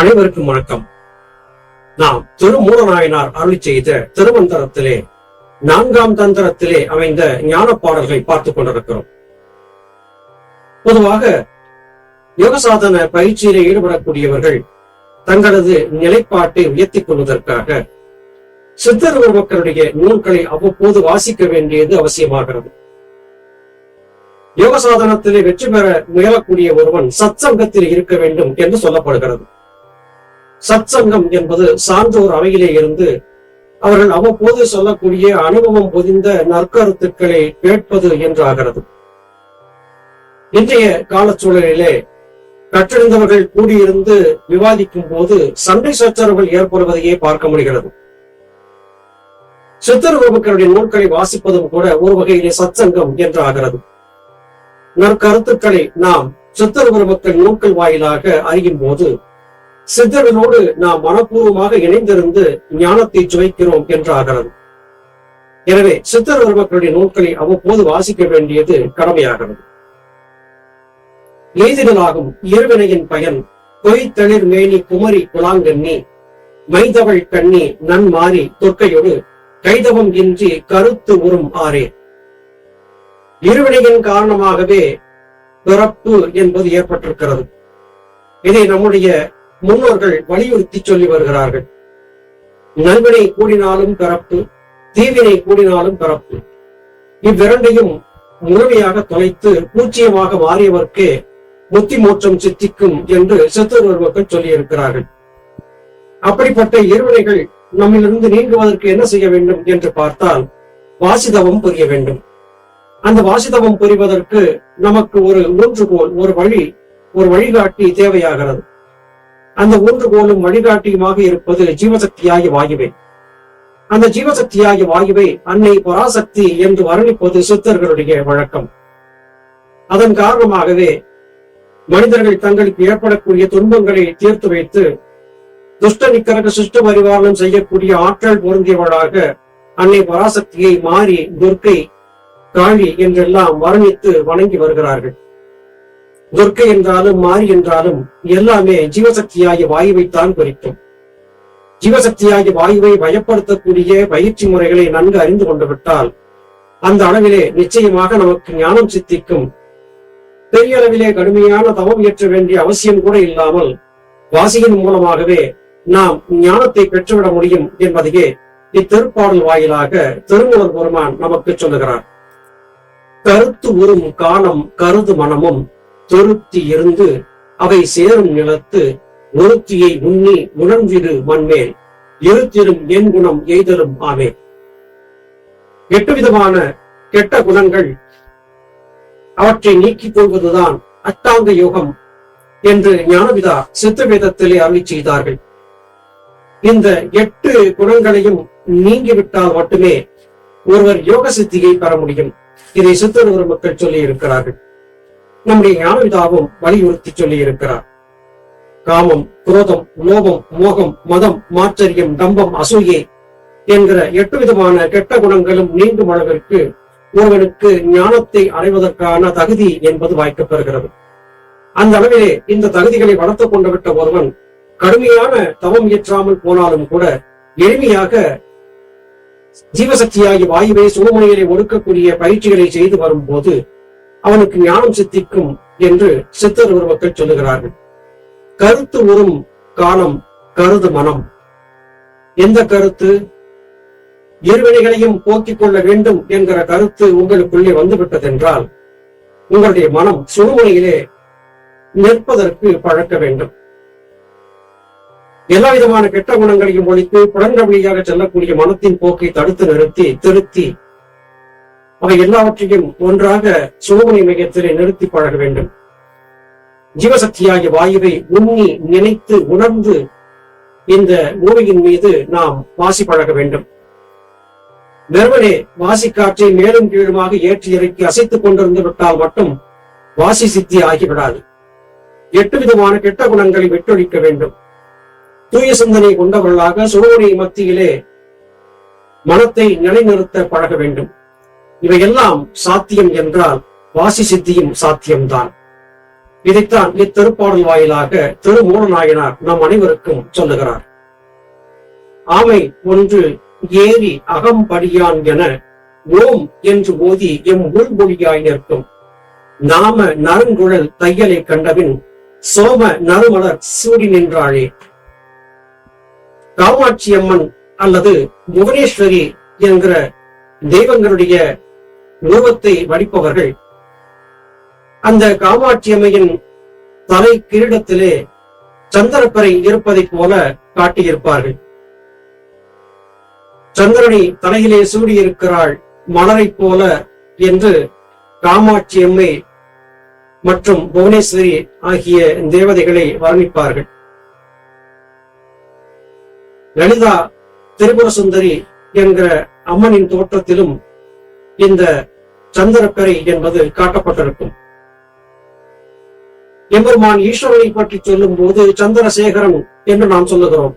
அனைவருக்கும் வணக்கம். நாம் திருமூலநாயனார் அருளி செய்த திருமந்திரத்திலே 4ஆம் தந்திரத்திலே அமைந்த ஞான பாடல்களை பார்த்துக் கொண்டிருக்கிறோம். பொதுவாக யோக சாதன பயிற்சியிலே ஈடுபடக்கூடியவர்கள் தங்களது நிலைப்பாட்டை உயர்த்திக் கொள்வதற்காக சித்தர் மக்களுடைய நூல்களை அவ்வப்போது வாசிக்க வேண்டியது அவசியமாகிறது. யோக சாதனத்திலே வெற்றி பெற முயலக்கூடிய ஒருவன் சத்சங்கத்தில் இருக்க வேண்டும் என்று சொல்லப்படுகிறது. சத்சங்கம் என்பது சான்றோர் அவையிலே இருந்து அவர்கள் அவ்வப்போது சொல்லக்கூடிய அனுபவம் பொதிந்த நற்கருத்துக்களை கேட்பது என்றாகிறது. இன்றைய காலச்சூழலிலே கற்றறிந்தவர்கள் கூடியிருந்து விவாதிக்கும் போது சண்டை சச்சரவுகள் ஏற்படுவதையே பார்க்க முடிகிறது. சித்தர் மக்களுடைய நூல்களை வாசிப்பதும் கூட ஒரு வகையிலே சத்சங்கம் என்றாகிறது. நற்கருத்துக்களை நாம் சித்தர் மக்கள் நூல்கள் வாயிலாக அறியும் போது சித்தர்களோடு நாம் மனப்பூர்வமாக இணைந்திருந்து ஞானத்தை சுவைக்கிறோம் என்றாகிறது. எனவே சித்தர் மக்களுடைய நூல்களை அவ்வப்போது வாசிக்க வேண்டியது கடமையாகிறது. எய்திடலாகும் இருவினையின் பயன் பொய்த்தளிர் மேனி குமரி குலாங்கண்ணி மைதவள் கண்ணி நன்மாறி தொற்கையோடு கைதவம் இன்றி கருத்து உறும் ஆரே. இருவினையின் காரணமாகவே பிறப்பு என்பது ஏற்பட்டிருக்கிறது. இதை நம்முடைய முன்னோர்கள் வலியுறுத்தி சொல்லி வருகிறார்கள். நல்வினை கூடினாலும் பிறப்பு, தீவினை கூடினாலும் பிறப்பு. இவ்விரண்டையும் முழுமையாக தொலைத்து பூச்சியமாக மாறியவர்க்கே முத்தி மோட்சம் சித்திக்கும் என்று சித்தர் மக்கள் சொல்லி இருக்கிறார்கள். அப்படிப்பட்ட இருவினைகள் நம்மிலிருந்து நீங்குவதற்கு என்ன செய்ய வேண்டும் என்று பார்த்தால் வாசிதவம் புரிய வேண்டும். அந்த வாசிதவம் புரிவதற்கு நமக்கு ஒரு ஊன்றுகோல், ஒரு வழிகாட்டி தேவையாகிறது. அந்த ஊன்றுகோலும் வழிகாட்டியுமாக இருப்பது ஜீவசக்தியாகிய வாயுவே. அந்த ஜீவசக்தியாகிய வாயுவை அன்னை பராசக்தி என்று வர்ணிப்பது சித்தர்களுடைய வழக்கம். அதன் காரணமாகவே மனிதர்கள் தங்களுக்கு ஏற்படக்கூடிய துன்பங்களை தீர்த்து வைத்து துஷ்ட நிக்கரக சிஷ்ட பரிவாரணம் செய்யக்கூடிய ஆற்றல் பொருந்தியவளாக அன்னை பராசக்தியை மாறி துர்க்கை, காளி என்றெல்லாம் வர்ணித்து வணங்கி வருகிறார்கள். துர்க்கை என்றாலும் மாறி என்றாலும் எல்லாமே ஜீவசக்தியாகிய வாயுவைத்தான் குறிக்கும். ஜீவசக்தியாகிய வாயுவை பயப்படுத்தக்கூடிய பயிற்சி முறைகளை நன்கு அறிந்து கொண்டு விட்டால் அந்த அளவிலே நிச்சயமாக நமக்கு ஞானம் சித்திக்கும். பெரிய அளவிலே கடுமையான தவம் இயற்ற வேண்டிய அவசியம் கூட இல்லாமல் வாசியின் மூலமாகவே நாம் ஞானத்தை பெற்றுவிட முடியும் என்பதையே இத்திருப்பாடல் வாயிலாக திருமூலர் பெருமான் நமக்கு சொல்லுகிறார். கருத்து உறும் காணம் கருது மனமும் தொருத்தி இருந்து அவை சேரும் நிலத்து ஒருத்தியை உண்ணி உணர்ந்திரு மண்மேல் இருத்திரும் என் குணம் எய்தலும் ஆமே. 8 விதமான கெட்ட குணங்கள், அவற்றை நீக்கிக் கொள்வதுதான் அஷ்டாங்க யோகம் என்று ஞானவிதா சித்த வேதத்திலே அருளி செய்தார்கள். இந்த 8 குணங்களையும் நீங்கிவிட்டால் மட்டுமே ஒருவர் யோக சித்தியை பெற முடியும். இதை சித்தர் மக்கள் சொல்லி இருக்கிறார்கள். நம்முடைய ஞானவிதாவும் வலியுறுத்தி சொல்லி இருக்கிறார். காமம், குரோதம், லோபம், மோகம், மதம், மாச்சரியம், டம்பம், அசூயை என்கிற 8 விதமான கெட்ட குணங்களும் நீங்கும் அளவிற்கு ஒருவனுக்கு ஞானத்தை அடைவதற்கான தகுதி என்பது வாய்க்கப்பெறுகிறது. அந்த அளவிலே இந்த தகுதிகளை வளர்த்துக் கொண்டு விட்ட ஒருவன் கடுமையான தவம் இயற்றாமல் போனாலும் கூட எளிமையாக ஜீவசக்தியாகி வாயுவை சுடுமுனையிலே ஒடுக்கக்கூடிய பயிற்சிகளை செய்து வரும்போது அவனுக்கு ஞானம் சித்திக்கும் என்று சித்தர் மக்கள் சொல்லுகிறார்கள். கருத்து உறும் காலம் கருது மனம். எந்த கருத்து? இருவினைகளையும் போக்கிக் கொள்ள வேண்டும் என்கிற கருத்து உங்களுக்குள்ளே வந்துவிட்டதென்றால் உங்களுடைய மனம் சுடுமுனையிலே நிற்பதற்கு பழக்க வேண்டும். எல்லா விதமான கெட்ட குணங்களையும் ஒழித்து புலன்கள் வழியாக செல்லக்கூடிய மனத்தின் போக்கை தடுத்து நிறுத்தி திருத்தி அவை எல்லாவற்றையும் ஒன்றாக சுடுமுனை மையத்திலே நிறுத்தி பழக வேண்டும். ஜீவசக்தியாகிய வாயுவை உண்ணி நினைத்து உணர்ந்து இந்த பூமியின் மீது நாம் வாசி பழக வேண்டும். வெறுமனே வாசிக்காற்றை மேலும் கீழுமாக ஏற்றி இறக்கி அசைத்துக் கொண்டிருந்து விட்டால் மட்டும் வாசி சித்தி ஆகிவிடாது. 8 விதமான கெட்ட குணங்களை விட்டொழிக்க வேண்டும். தூய சிந்தனை கொண்டவர்களாக சுடுமுனை மத்தியிலே மனத்தை நிலைநிறுத்த பழக வேண்டும். இவையெல்லாம் சாத்தியம் என்றால் வாசி சித்தியும் சாத்தியம்தான். இதைத்தான் இத்திருப்பாடல் வாயிலாக திருமூலநாயனார் நம் அனைவருக்கும் சொல்லுகிறார். ஆமை ஒன்று ஏறி அகம்படியான் என ஓம் என்று ஓதி எம் உள்மொழியாய் நிற்கும் நாம நறுங்குழல் தையலை கண்டபின் சோம நறுமலர் சூடி நின்றாளே. காமாட்சி அம்மன் அல்லது புவனேஸ்வரி என்கிற தெய்வங்களுடைய உருவத்தை வடிப்பவர்கள் அந்த காமாட்சி அம்மையின் தலை கிரீடத்திலே சந்திரப்பறை இருப்பதைப் போல காட்டியிருப்பார்கள். சந்திரனை தலையிலே சூடியிருக்கிறாள் மலரை போல என்று காமாட்சி அம்மை மற்றும் புவனேஸ்வரி ஆகிய தேவதைகளை வர்ணிப்பார்கள். லலிதா திரிபுர சுந்தரி என்கிற அம்மனின் தோற்றத்திலும் இந்த சந்திரப்பறை என்பது காட்டப்பட்டிருக்கும். எம்பெருமான் ஈஸ்வரனை பற்றி சொல்லும் போது சந்திரசேகரன் என்று நாம் சொல்லுகிறோம்.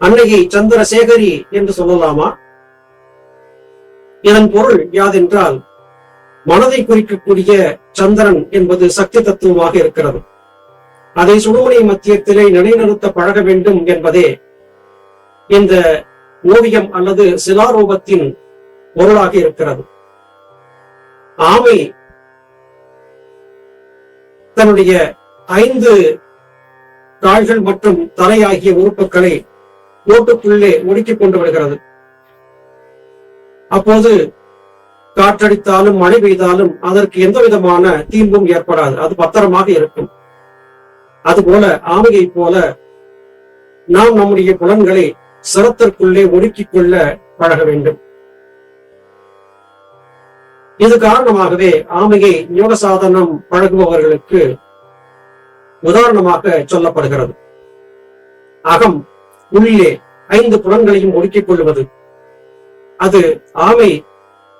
அன்னையை சந்திரசேகரி என்று சொல்லலாமா? இதன் பொருள் யாதென்றால் மனதை குறிக்கக்கூடிய சந்திரன் என்பது சக்தி தத்துவமாக இருக்கிறது. அதை சுடுமணி மத்தியத்திலே நிலைநிறுத்த பழக வேண்டும் என்பதே இந்த ஓவியம் அல்லது சிலாரூபத்தின் பொருளாக இருக்கிறது. ஆமை தன்னுடைய 5 கால்கள் மற்றும் தலை ஆகிய உறுப்புகளை ஓட்டுக்குள்ளே ஒடுக்கிக் கொண்டு வருகிறது. அப்போது காற்றடித்தாலும் மழை பெய்தாலும் அதற்கு எந்த விதமான தீம்பும் ஏற்படாது, அது பத்திரமாக இருக்கும். அதுபோல ஆமையை போல நாம் நம்முடைய புலன்களை சிரத்திற்குள்ளே ஒடுக்கிக் கொள்ள பழக வேண்டும். இது காரணமாகவே ஆமையை யோக சாதனம் பழகுபவர்களுக்கு உதாரணமாக சொல்லப்படுகிறது. அகம் உள்ளே 5 புலன்களையும் ஒடுக்கிக் கொள்வது, அது ஆமை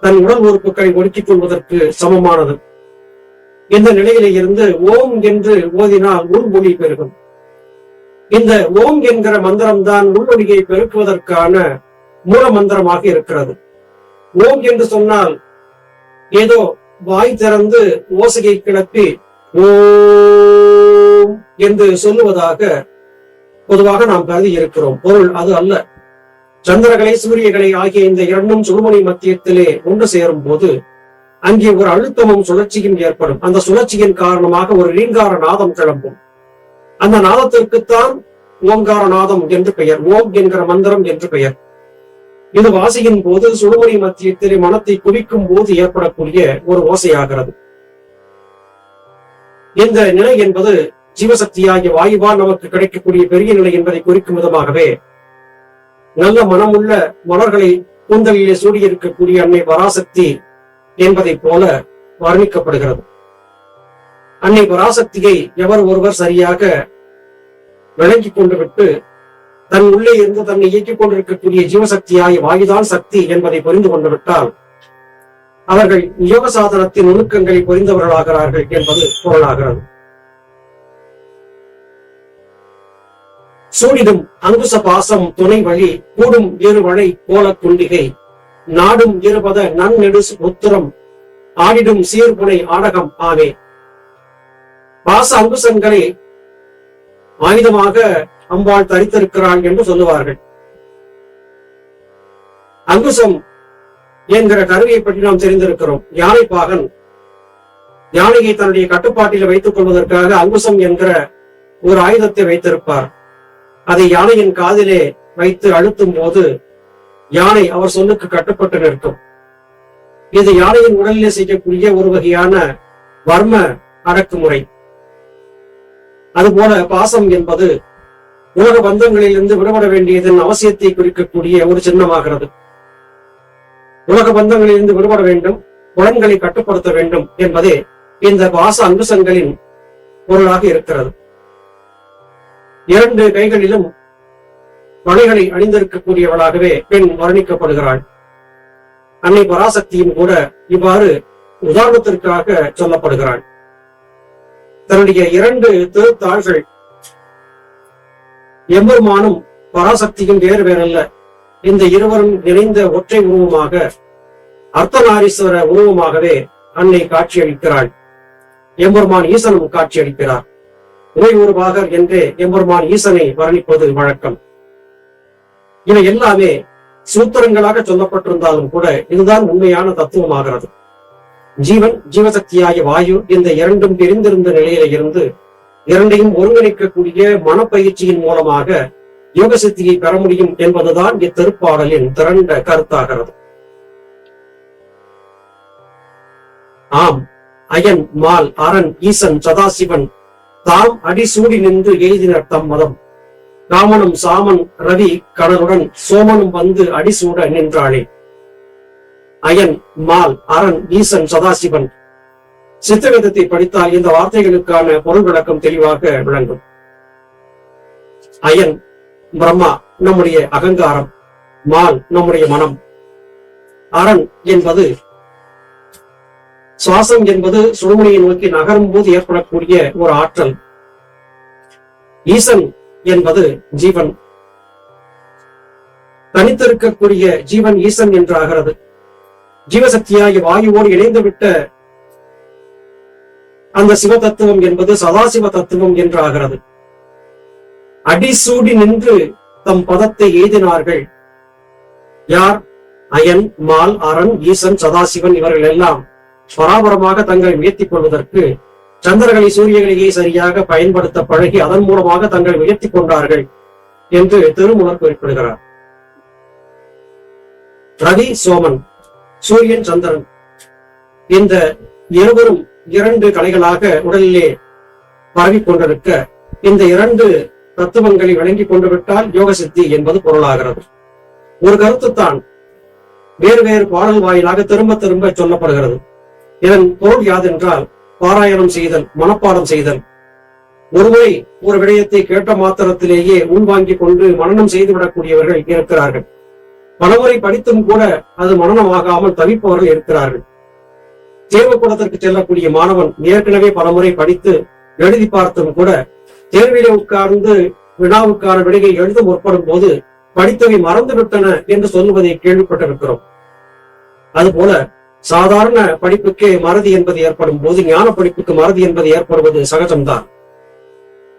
தன் உடல் உறுப்புகளை ஒடுக்கிக் கொள்வதற்கு சமமானது. இந்த நிலையிலே இருந்து ஓம் என்று ஓதினால் உள்மொழி பெருகும். இந்த ஓம் என்கிற மந்திரம்தான் உள்மொழியை பெருக்குவதற்கான மூல மந்திரமாக இருக்கிறது. ஓம் என்று சொன்னால் ஏதோ வாய் திறந்து ஓசையை கிளப்பி ஓம் என்று சொல்லுவதாக பொதுவாக நாம் கருதி இருக்கிறோம். பொருள் அது அல்ல. சந்திரகளை சூரியகளை ஆகிய இந்த 2ம் சுடுமணி மத்தியத்திலே ஒன்று சேரும் போது அங்கே ஒரு அழுத்தமும் சுழற்சியும் ஏற்படும். அந்த சுழற்சியின் காரணமாக ஒரு ரீங்கார நாதம் கிளம்பும். அந்த நாதத்திற்குத்தான் ஓங்கார நாதம் என்று பெயர், ஓம் என்கிற மந்திரம் என்று பெயர். இது வாசியின் போது சுடுமணி மத்தியத்திலே மனத்தை குவிக்கும் போது ஏற்படக்கூடிய ஒரு ஓசையாகிறது. இந்த நிலை என்பது ஜீவசக்தியாகிய வாயுவால் நமக்கு கிடைக்கக்கூடிய பெரிய நிலை என்பதை குறிக்கும் விதமாகவே நல்ல மனமுள்ள மலர்களை கூந்தலிலே சூடியிருக்கக்கூடிய அன்னை பராசக்தி என்பதை போல வர்ணிக்கப்படுகிறது. அன்னை பராசக்தியை எவர் ஒருவர் சரியாக விளங்கிக் கொண்டு விட்டு தன் உள்ளே இருந்து தன்னை இயக்கிக் கொண்டிருக்கக்கூடிய ஜீவசக்தியாகிய வாயுதான் சக்தி என்பதை புரிந்து கொண்டு விட்டால் அவர்கள் யோக சாதனத்தின் நுணுக்கங்களை புரிந்தவர்களாகிறார்கள் என்பது பொருளாகிறது. சூடிடும் அங்குச பாசம் துணை வழி கூடும் இருவழை கோல குண்டிகை நாடும் இருபத நன்னெடு உத்திரம் ஆடிடும் சீர்புனை ஆடகம் ஆவே. பாச அங்குசங்களை ஆயுதமாக அம்பாள் தரித்திருக்கிறாள் என்று சொல்லுவார்கள். அங்குசம் என்கிற கருவியை பற்றி நாம் தெரிந்திருக்கிறோம். யானை பாகன் யானையை தன்னுடைய கட்டுப்பாட்டில் வைத்துக் கொள்வதற்காக அங்குசம் என்கிற ஒரு ஆயுதத்தை வைத்திருப்பார். அதை யானையின் காதிலே வைத்து அழுத்தும் போது யானை அவர் சொல்லுக்கு கட்டுப்பட்டு நிற்கும். இது யானையின் உடலிலே செய்யக்கூடிய ஒரு வகையான வர்ம அடக்குமுறை. அதுபோல பாசம் என்பது உலக பந்தங்களில் இருந்து விடுபட வேண்டியதன் அவசியத்தை குறிக்கக்கூடிய ஒரு சின்னமாகிறது. உலக பந்தங்களில் இருந்து விடுபட வேண்டும், புலன்களை கட்டுப்படுத்த வேண்டும் என்பதே இந்த பாச அங்குசங்களின் பொருளாக இருக்கிறது. 2 கைகளிலும் வளைகளை அணிந்திருக்கக்கூடியவளாகவே பெண் வர்ணிக்கப்படுகிறாள். அன்னை பராசக்தியும் கூட இவ்வாறு உதாரணத்திற்காக சொல்லப்படுகிறாள். தன்னுடைய 2 திருத்தாள்கள் எம்பெருமானும் பராசக்தியும் வேறு வேறல்ல. இந்த இருவரும் இணைந்த ஒற்றை உருவமாக அர்த்தநாரீஸ்வர உருவமாகவே அன்னை காட்சியளிக்கிறாள். எம்பெருமான் ஈசனும் காட்சியளிக்கிறார். உமை உருவாகர் என்றே எம்பெருமான் ஈசனை வர்ணிப்பது வழக்கம். இவை எல்லாமே சூத்திரங்களாக சொல்லப்பட்டிருந்தாலும் கூட இதுதான் உண்மையான தத்துவமாகிறது. ஜீவன், ஜீவசக்தியாகிய வாயு இந்த இரண்டும் பிரிந்திருந்த நிலையில இருந்து இரண்டையும் ஒருங்கிணைக்கக்கூடிய மனப்பயிற்சியின் மூலமாக யோக சக்தியை பெற முடியும் என்பதுதான் இத்திருப்பாடலின் திரண்ட கருத்தாகிறது. ஆம், அயன், மால், அரண், ஈசன், சதாசிவன் தாம் அடிசூடி நின்று எய்தினர் தம் மதம். காமனும் சாமன் ரவி கடலுடன் சோமனும் வந்து அடிசூட நின்றாளே. அயன், மால், அரண், ஈசன், சதாசிவன். சித்தவேதத்தை படித்தால் இந்த வார்த்தைகளுக்கான பொருள் விளக்கம் தெளிவாக விளங்கும். அயன் பிரம்மா, நம்முடைய அகங்காரம். மால், நம்முடைய மனம். அரண் என்பது சுவாசம் என்பது சுடுமுனையை நோக்கி நகரும் போது ஏற்படக்கூடிய ஒரு ஆற்றல். ஈசன் என்பது ஜீவன். தனித்திருக்கக்கூடிய ஜீவன் ஈசன் என்று ஆகிறது. ஜீவசக்தியாகிய வாயுவோடு இணைந்துவிட்ட அந்த சிவ தத்துவம் என்பது சதாசிவ தத்துவம் என்று ஆகிறது. அடிசூடி நின்று தம் பதத்தை எய்தினார்கள். யார்? அயன், மால், அரண், ஈசன், சதாசிவன் இவர்கள் எல்லாம் பராபரமாக தங்களை உயர்த்திக் கொள்வதற்கு சந்திரகளை சூரியகளையே சரியாக பயன்படுத்த பழகி அதன் மூலமாக தங்களை உயர்த்திக் கொண்டார்கள் என்று திருமூலர் குறிப்பிடுகிறார். ரவி, சோமன், சூரியன், சந்திரன் இந்த இருவரும் இரண்டு கலைகளாக உடலிலே பரவிக் கொண்டிருக்க இந்த இரண்டு தத்துவங்களை விளங்கிக் கொண்டு விட்டால் யோக சித்தி என்பது பொருளாகிறது. ஒரு கருத்துத்தான் வேறு வேறு பாடல் வாயிலாக திரும்ப திரும்ப சொல்லப்படுகிறது. இதன் பொருள் யாதென்றால் பாராயணம் செய்தல், மனப்பாடம் செய்தல். ஒருமுறை ஒரு விடயத்தை கேட்ட மாத்திரத்திலேயே உள்வாங்கிக் கொண்டு மனனம் செய்துவிடக்கூடியவர்கள் இருக்கிறார்கள். பலமுறை படித்தும் கூட அது மனனமாகாமல் தவிப்பவர்கள் இருக்கிறார்கள். தேர்வு கூடத்திற்கு செல்லக்கூடிய மாணவன் ஏற்கனவே பலமுறை படித்து எழுதி பார்த்தும் கூட தேர்விலே உட்கார்ந்து வினாவுக்கான விடையை எழுத முற்படும் போது படித்தவை மறந்துவிட்டன என்று சொல்லுவதை கேள்விப்பட்டிருக்கிறோம். அதுபோல சாதாரண படிப்புக்கே மறதி என்பது ஏற்படும் போது ஞான படிப்புக்கு மறதி என்பது ஏற்படுவது சகஜம்தான்.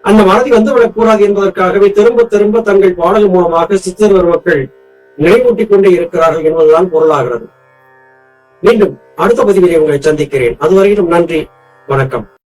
அந்த மறதி வந்துவிடக் கூடாது என்பதற்காகவே திரும்ப திரும்ப தங்கள் பாடல் மூலமாக சித்தர் மக்கள் நினைவூட்டிக் கொண்டே இருக்கிறார்கள் என்பதுதான் பொருளாகிறது. மீண்டும் அடுத்த பதிவிலே உங்களை சந்திக்கிறேன். அதுவரையிலும் நன்றி, வணக்கம்.